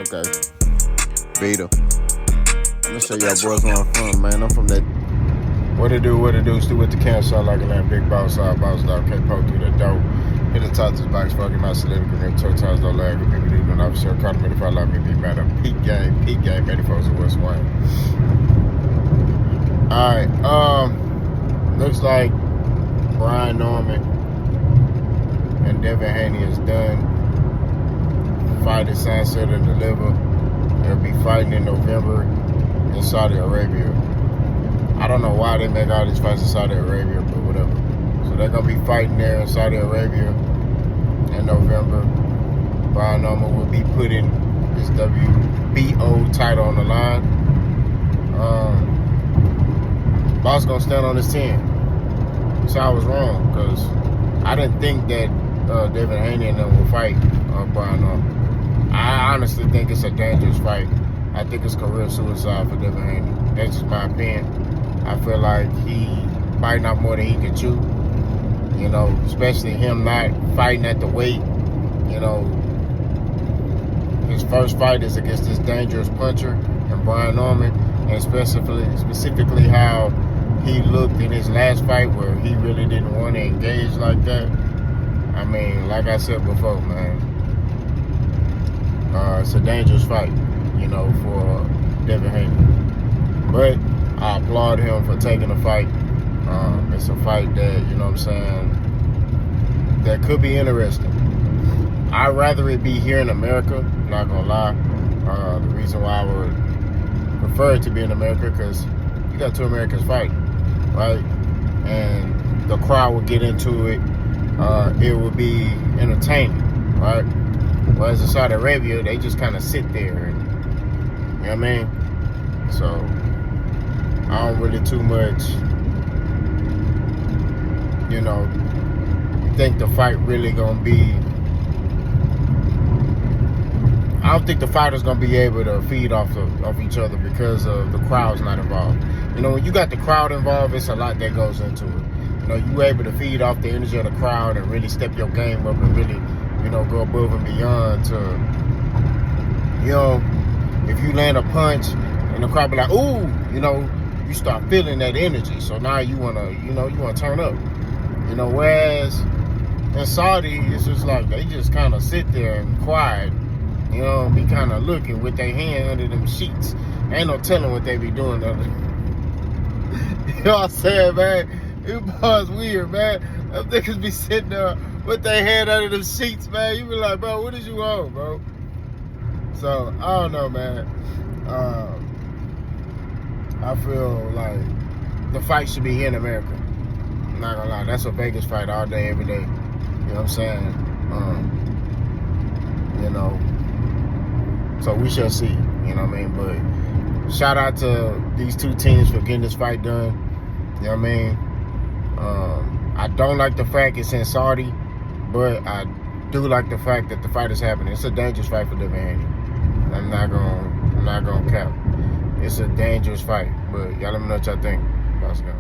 Okay. Beta. I'm gonna show y'all boys where I'm from, man. I'm from that. What it do, still with the can shot like a lamb, big boss out, boss dog, can't poke through the door. Hit the top to the box, fucking my solidity, grip, toe times, don't lag, with people doing officer, caught him in the front, like me, be mad at peak game, many folks in West Wayne. Alright, looks like Brian Norman and Devin Haney is done. Fight is signed, sealed, and delivered. They'll be fighting in November in Saudi Arabia. I don't know why they make all these fights in Saudi Arabia, but whatever. So they're going to be fighting there in Saudi Arabia in November. Brian Norman will be putting his WBO title on the line. Boss going to stand on his 10. So I was wrong, because I didn't think that Devin Haney and them will fight Brian Norman. I honestly think it's a dangerous fight. I think it's career suicide for Devin Haney. That's just my opinion. I feel like he biting out more than he can chew. You know, especially him not fighting at the weight. You know, his first fight is against this dangerous puncher and Brian Norman, and specifically how he looked in his last fight where he really didn't want to engage like that. I mean, like I said before, man, it's a dangerous fight, you know, for Devin Haney. But I applaud him for taking the fight. It's a fight that, you know what I'm saying, that could be interesting. I'd rather it be here in America, not gonna lie. The reason why I would prefer it to be in America, because you got two Americans fighting, right? And the crowd will get into it. It will be entertaining, right? Whereas in Saudi Arabia, they just kind of sit there, and, you know what I mean? So I don't really too much, you know, think the fight really gonna be. I don't think the fighters gonna be able to feed off each other because of the crowd's not involved. You know, when you got the crowd involved, it's a lot that goes into it. You know, you able to feed off the energy of the crowd and really step your game up and really, you know, go above and beyond to, you know, if you land a punch and the crowd be like, ooh, you know, you start feeling that energy. So now you wanna, you know, you wanna turn up. You know, whereas in Saudi, it's just like they just kind of sit there and quiet, you know, be kind of looking with their hand under them sheets. Ain't no telling what they be doing under. You know what I'm saying, man? It was weird, man. Them niggas be sitting there with their hand under them sheets, man. You be like, bro, what is you on, bro? So, I don't know, man. I feel like the fight should be here in America. I'm not gonna lie, that's a Vegas fight all day, every day. You know what I'm saying? You know, so we shall see. You know what I mean? But shout out to these two teams for getting this fight done. You know what I mean? I don't like the fact it's in Saudi, but I do like the fact that the fight is happening. It's a dangerous fight for Devin Haney. I'm not gonna cap. It's a dangerous fight, but y'all let me know what y'all think. Let's go.